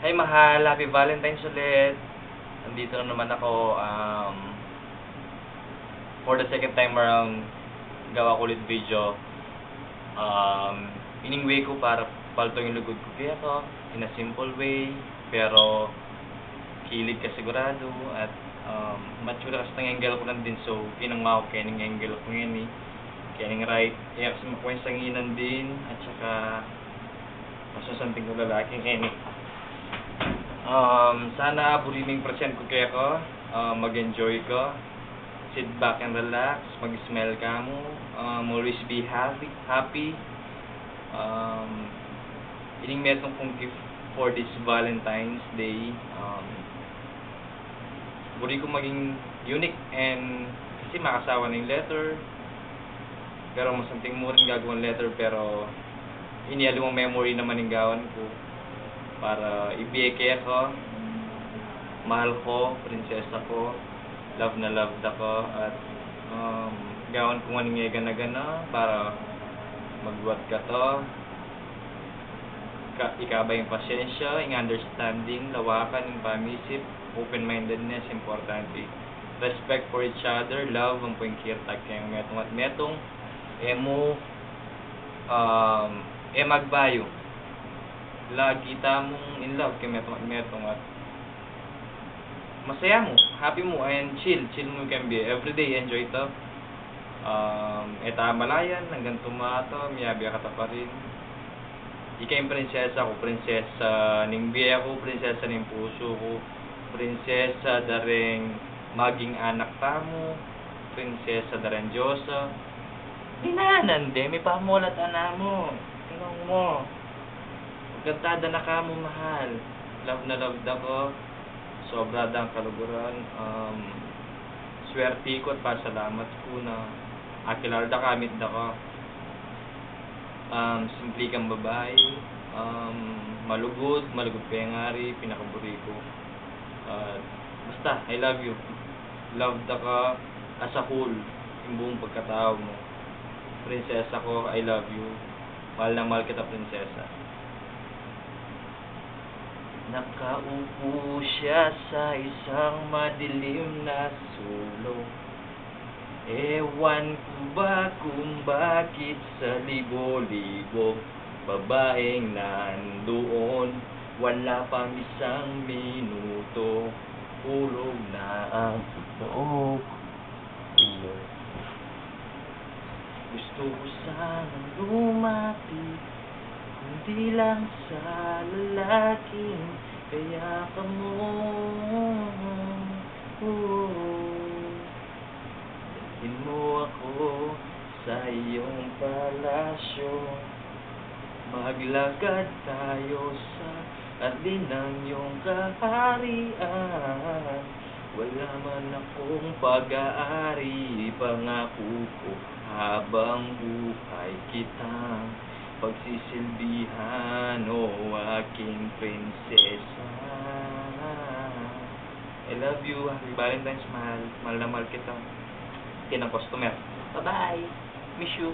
Hi mahal, happy Valentine's ulit. Nandito na naman ako for the second time around gawa ko ulit video. Iningway ko para palto yung lugod ko kaya ko in a simple way pero kilig ka sigurado at mature kasi ng angle ko lang din so kinang ko kaya ng angle ko ngayon kaya right kaya kasi makuha yung sanginan din at saka masasanting ko lalaki ngayon sana buliming present ko kaya ko mag-enjoy ko, sit back and relax, mag-smile ka mo, always be happy. Ining metong kong gift for this Valentine's Day. Buri ko maging unique and kasi makasawa ng letter pero masanting mo rin gagawang letter pero inialumang memory naman ng gawan ko para ibigay ko mahal ko, prinsesa ko, love na love ako at gawan ko nga gana para magbuhat ka to ikabay yung pasensya, yung understanding, lawakan, yung pamisip, open-mindedness, importante. Respect for each other, love, ang pangkirtag kayong metong at metong, emo, magbayo. Lagi tamong in love kay metong at metong at masaya mo, happy mo, and chill mo can be. Everyday, enjoy ito. Eta malayan, hanggang tumato, miyabiya ka pa rin. Ika yung prinsesa ko, prinsesa ning biya ko, prinsesa ning puso ko, prinsesa daring maging anak tamo, prinsesa daring Diyosa. Dinanan de, may pamulat ana mo, tinong mo. Pagkantada na ka mo mahal, love na love ako, sobra dang kaluguran, swerte ko at pasalamat ko na akilar da kamit da ko. Simple kang babae, malugod pengari, pinakaburi ko. Basta, I love you. Love da ka as a whole, yung buong pagkatao mo. Prinsesa ko, I love you. Mahal na mahal kita, prinsesa. Nakaupo siya sa isang madilim na sulok. Ewan ko ba kung bakit sa libo-libo babaeng nandoon, wala pang isang minuto, hulog na ang loob. Gusto ko sanang lumapit, kundi lang sa lalaking kaya ka mo. Dalhin mo ako sa iyong palasyo, maglakad tayo sa hardin ng iyong kaharian. Wala man akong pag-aari, pangako ko habang buhay kitang pagsisilbihan, o aking prinsesa. I love you, happy Valentine's mahal, mahal na mahal kita. Kinang customer. Bye-bye. Miss you.